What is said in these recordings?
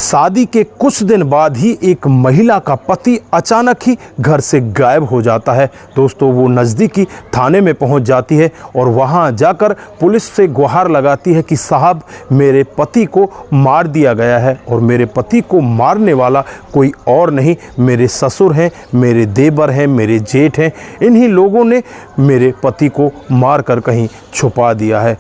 शादी के कुछ दिन बाद ही एक महिला का पति अचानक ही घर से गायब हो जाता है। दोस्तों, वो नज़दीकी थाने में पहुंच जाती है और वहां जाकर पुलिस से गुहार लगाती है कि साहब, मेरे पति को मार दिया गया है और मेरे पति को मारने वाला कोई और नहीं, मेरे ससुर हैं, मेरे देवर हैं, मेरे जेठ हैं। इन्हीं लोगों ने मेरे पति को मार कर कहीं छुपा दिया है।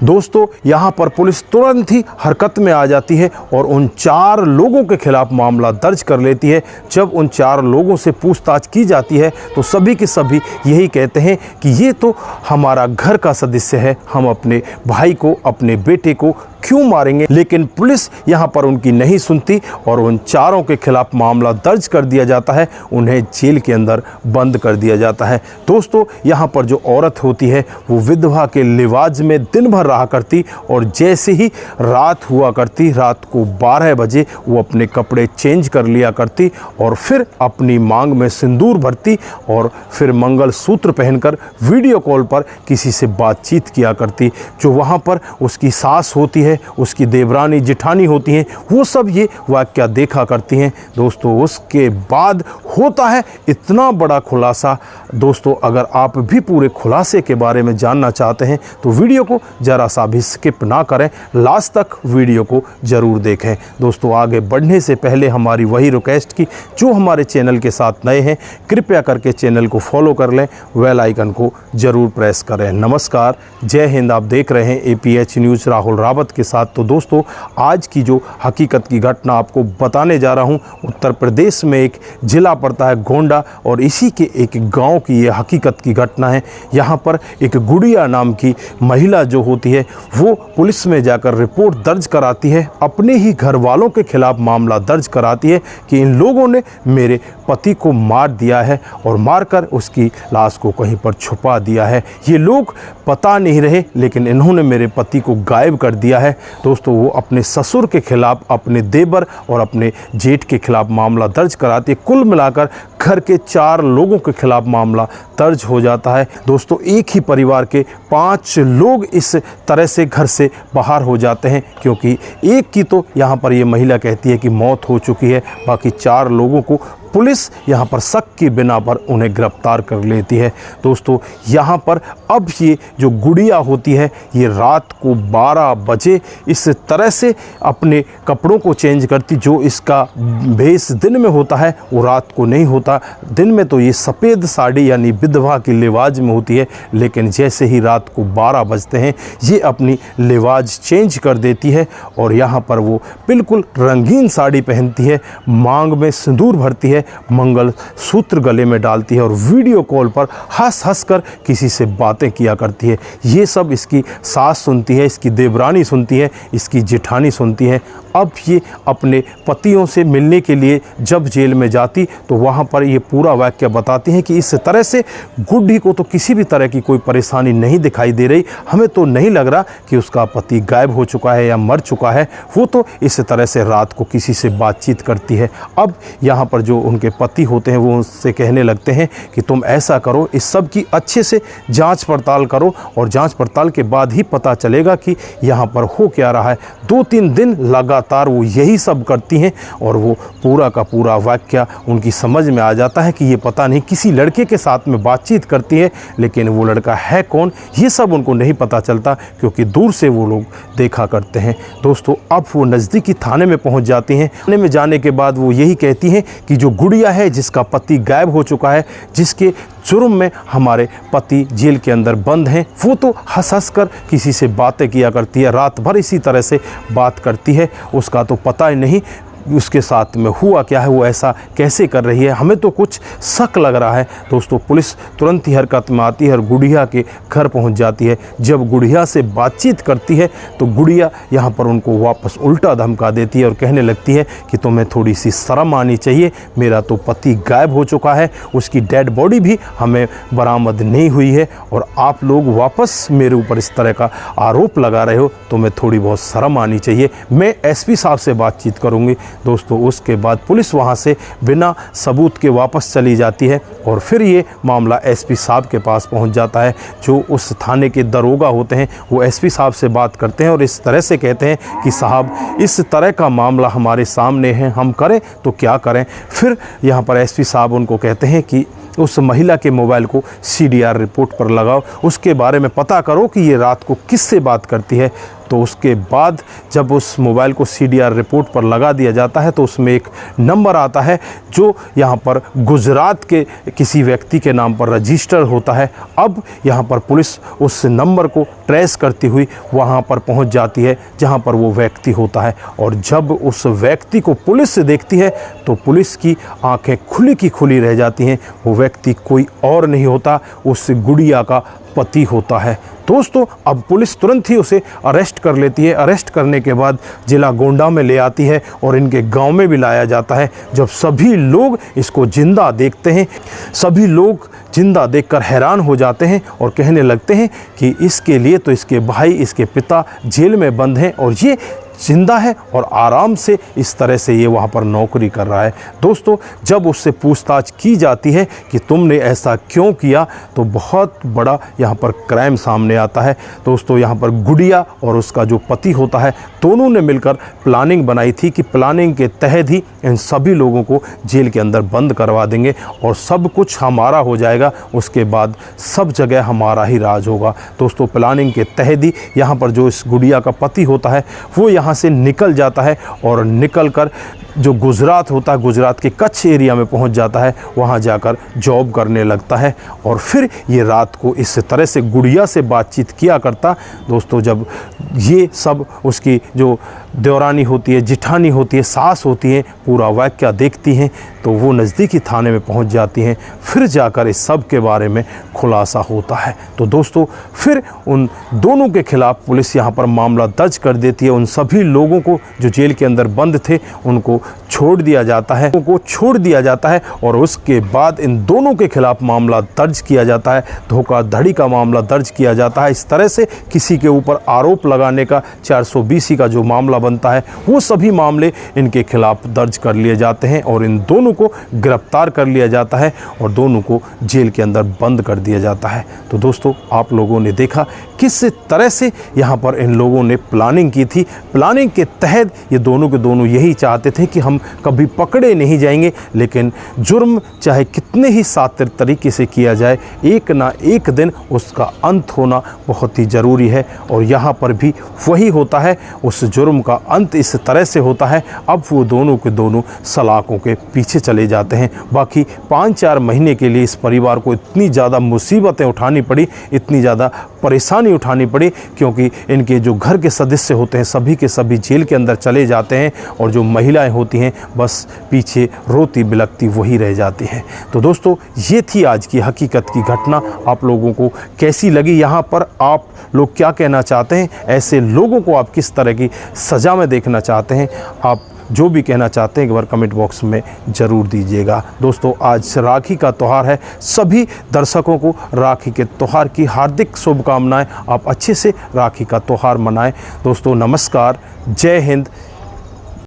दोस्तों, यहाँ पर पुलिस तुरंत ही हरकत में आ जाती है और उन 4 लोगों के खिलाफ मामला दर्ज कर लेती है। जब उन 4 लोगों से पूछताछ की जाती है तो सभी के सभी यही कहते हैं कि ये तो हमारा घर का सदस्य है, हम अपने भाई को, अपने बेटे को क्यों मारेंगे। लेकिन पुलिस यहाँ पर उनकी नहीं सुनती और उन 4 के खिलाफ मामला दर्ज कर दिया जाता है, उन्हें जेल के अंदर बंद कर दिया जाता है। दोस्तों, यहाँ पर जो औरत होती है वो विधवा के लिवाज में दिन भर रहा करती और जैसे ही रात हुआ करती, रात को 12 बजे वो अपने कपड़े चेंज कर लिया करती और फिर अपनी मांग में सिंदूर भरती और फिर मंगलसूत्र पहनकर वीडियो कॉल पर किसी से बातचीत किया करती। जो वहाँ पर उसकी सास होती है, उसकी देवरानी जिठानी होती हैं, वो सब ये वाकया देखा करती हैं। दोस्तों, उसके बाद होता है इतना बड़ा खुलासा। दोस्तों, अगर आप भी पूरे खुलासे के बारे में जानना चाहते हैं तो वीडियो को ज़रा सा भी स्किप ना करें, लास्ट तक वीडियो को ज़रूर देखें। दोस्तों, आगे बढ़ने से पहले हमारी वही रिक्वेस्ट की जो हमारे चैनल के साथ नए हैं, कृपया करके चैनल को फॉलो कर लें, बेल आइकन को ज़रूर प्रेस करें। नमस्कार, जय हिंद। आप देख रहे हैं APH न्यूज़ राहुल रावत के साथ। तो दोस्तों, आज की जो हकीकत की घटना आपको बताने जा रहा हूं, उत्तर प्रदेश में एक ज़िला पड़ता है गोंडा और इसी के एक गांव की ये हकीकत की घटना है। यहाँ पर एक गुड़िया नाम की महिला जो होती है वो पुलिस में जाकर रिपोर्ट दर्ज कराती है, अपने ही घर वालों के खिलाफ मामला दर्ज कराती है कि इन लोगों ने मेरे पति को मार दिया है और मारकर उसकी लाश को कहीं पर छुपा दिया है। ये लोग पता नहीं रहे लेकिन इन्होंने मेरे पति को गायब कर दिया है। दोस्तों, वो अपने ससुर के खिलाफ, अपने देवर और अपने जेठ के खिलाफ मामला दर्ज कराती है। कुल मिलाकर घर के 4 लोगों के खिलाफ मामला दर्ज हो जाता है। दोस्तों, एक ही परिवार के 5 लोग इस तरह से घर से बाहर हो जाते हैं, क्योंकि एक की तो यहाँ पर ये महिला कहती है कि मौत हो चुकी है, बाकी 4 लोगों को पुलिस यहाँ पर शक की बिना पर उन्हें गिरफ्तार कर लेती है। दोस्तों, यहाँ पर अब ये जो गुड़िया होती है ये रात को 12 बजे इस तरह से अपने कपड़ों को चेंज करती। जो इसका भेष दिन में होता है वो रात को नहीं होता। दिन में तो ये सफ़ेद साड़ी यानी विधवा की लिवाज में होती है, लेकिन जैसे ही रात को 12 बजते हैं ये अपनी लिवाज चेंज कर देती है और यहाँ पर वो बिल्कुल रंगीन साड़ी पहनती है, मांग में सिंदूर भरती है, मंगल सूत्र गले में डालती है और वीडियो कॉल पर हंस कर किसी से बातें किया करती है। ये सब इसकी सास सुनती है, इसकी देवरानी सुनती है, इसकी जेठानी सुनती है। अब ये अपने पतियों से मिलने के लिए जब जेल में जाती तो वहाँ पर ये पूरा वाक्य बताती हैं कि इस तरह से गुड्डी को तो किसी भी तरह की कोई परेशानी नहीं दिखाई दे रही, हमें तो नहीं लग रहा कि उसका पति गायब हो चुका है या मर चुका है, वो तो इस तरह से रात को किसी से बातचीत करती है। अब यहाँ पर जो उनके पति होते हैं वो उससे कहने लगते हैं कि तुम ऐसा करो, इस सब की अच्छे से जांच पड़ताल करो और जांच पड़ताल के बाद ही पता चलेगा कि यहाँ पर हो क्या रहा है। 2-3 दिन लगातार वो यही सब करती हैं और वो पूरा का पूरा वाक्य उनकी समझ में आ जाता है कि ये पता नहीं किसी लड़के के साथ में बातचीत करती है, लेकिन वो लड़का है कौन ये सब उनको नहीं पता चलता, क्योंकि दूर से वो लोग देखा करते हैं। दोस्तों, अब वो नज़दीकी थाने में पहुंच जाती हैं। थाने में जाने के बाद वो यही कहती हैं कि जो गुड़िया है, जिसका पति गायब हो चुका है, जिसके जुर्म में हमारे पति जेल के अंदर बंद हैं, वो तो हंस कर किसी से बातें किया करती है, रात भर इसी तरह से बात करती है। उसका तो पता ही नहीं उसके साथ में हुआ क्या है, वो ऐसा कैसे कर रही है, हमें तो कुछ शक लग रहा है। दोस्तों, पुलिस तुरंत ही हरकत में आती है और गुड़िया के घर पहुंच जाती है। जब गुड़िया से बातचीत करती है तो गुड़िया यहाँ पर उनको वापस उल्टा धमका देती है और कहने लगती है कि तुम्हें थोड़ी सी शर्म आनी चाहिए, मेरा तो पति गायब हो चुका है, उसकी डेड बॉडी भी हमें बरामद नहीं हुई है और आप लोग वापस मेरे ऊपर इस तरह का आरोप लगा रहे हो, तुम्हें थोड़ी बहुत शर्म आनी चाहिए, मैं SP साहब से बातचीत करूँगी। दोस्तों उसके बाद पुलिस वहाँ से बिना सबूत के वापस चली जाती है और फिर ये मामला एसपी साहब के पास पहुँच जाता है। जो उस थाने के दरोगा होते हैं वो एसपी साहब से बात करते हैं और इस तरह से कहते हैं कि साहब इस तरह का मामला हमारे सामने है, हम करें तो क्या करें। फिर यहाँ पर एसपी साहब उनको कहते हैं कि उस महिला के मोबाइल को सीडीआर रिपोर्ट पर लगाओ, उसके बारे में पता करो कि ये रात को किससे बात करती है। तो उसके बाद जब उस मोबाइल को सीडीआर रिपोर्ट पर लगा दिया जाता है तो उसमें एक नंबर आता है जो यहाँ पर गुजरात के किसी व्यक्ति के नाम पर रजिस्टर होता है। अब यहाँ पर पुलिस उस नंबर को ट्रेस करती हुई वहाँ पर पहुँच जाती है जहाँ पर वो व्यक्ति होता है और जब उस व्यक्ति को पुलिस देखती है तो पुलिस की आंखें खुली की खुली रह जाती हैं। वो व्यक्ति कोई और नहीं होता, उस गुड़िया का पति होता है। दोस्तों अब पुलिस तुरंत ही उसे अरेस्ट कर लेती है। अरेस्ट करने के बाद जिला गोंडा में ले आती है और इनके गांव में भी लाया जाता है। जब सभी लोग इसको जिंदा देखते हैं, सभी लोग जिंदा देखकर हैरान हो जाते हैं और कहने लगते हैं कि इसके लिए तो इसके भाई, इसके पिता जेल में बंद हैं और ये जिंदा है और आराम से इस तरह से ये वहाँ पर नौकरी कर रहा है। दोस्तों जब उससे पूछताछ की जाती है कि तुमने ऐसा क्यों किया तो बहुत बड़ा यहाँ पर क्राइम सामने आता है। दोस्तों यहाँ पर गुड़िया और उसका जो पति होता है दोनों ने मिलकर प्लानिंग बनाई थी कि प्लानिंग के तहत ही इन सभी लोगों को जेल के अंदर बंद करवा देंगे और सब कुछ हमारा हो जाएगा, उसके बाद सब जगह हमारा ही राज होगा। दोस्तों प्लानिंग के तहत ही यहाँ पर जो इस गुड़िया का पति होता है वो यहाँ से निकल जाता है और निकल कर जो गुजरात होता है, गुजरात के कच्छ एरिया में पहुंच जाता है, वहां जाकर जॉब करने लगता है और फिर ये रात को इस तरह से गुड़िया से बातचीत किया करता। दोस्तों जब ये सब उसकी जो देवरानी होती है, जिठानी होती है, सास होती है, पूरा वाक़या देखती हैं तो वो नज़दीकी थाने में पहुंच जाती हैं। फिर जाकर इस सब के बारे में खुलासा होता है। तो दोस्तों फिर उन दोनों के खिलाफ़ पुलिस यहाँ पर मामला दर्ज कर देती है। उन सभी लोगों को जो जेल के अंदर बंद थे उनको छोड़ दिया जाता है और उसके बाद इन दोनों के खिलाफ मामला दर्ज किया जाता है। धोखाधड़ी का मामला दर्ज किया जाता है। इस तरह से किसी के ऊपर आरोप लगाने का 420 का जो मामला बनता है वो सभी मामले इनके खिलाफ दर्ज कर लिए जाते हैं और इन दोनों को गिरफ्तार कर लिया जाता है और दोनों को जेल के अंदर बंद कर दिया जाता है। तो दोस्तों आप लोगों ने देखा किस तरह से यहाँ पर इन लोगों ने प्लानिंग की थी। प्लानिंग के तहत ये दोनों के दोनों यही चाहते थे कि हम कभी पकड़े नहीं जाएंगे, लेकिन जुर्म चाहे कितने ही सातिर तरीके से किया जाए एक ना एक दिन उसका अंत होना बहुत ही ज़रूरी है और यहाँ पर भी वही होता है। उस जुर्म का अंत इस तरह से होता है। अब वो दोनों के दोनों सलाखों के पीछे चले जाते हैं। बाकी 5-4 महीने के लिए इस परिवार को इतनी ज़्यादा मुसीबतें उठानी पड़ी, इतनी ज़्यादा परेशानी उठानी पड़ी क्योंकि इनके जो घर के सदस्य होते हैं सभी के सभी जेल के अंदर चले जाते हैं और जो महिलाएं होती हैं बस पीछे रोती बिलखती वही रह जाती हैं। तो दोस्तों ये थी आज की हकीकत की घटना। आप लोगों को कैसी लगी? यहाँ पर आप लोग क्या कहना चाहते हैं? ऐसे लोगों को आप किस तरह की सज़ा में देखना चाहते हैं? आप जो भी कहना चाहते हैं एक बार कमेंट बॉक्स में ज़रूर दीजिएगा। दोस्तों आज राखी का त्यौहार है, सभी दर्शकों को राखी के त्यौहार की हार्दिक शुभकामनाएं। आप अच्छे से राखी का त्यौहार मनाएं। दोस्तों नमस्कार, जय हिंद,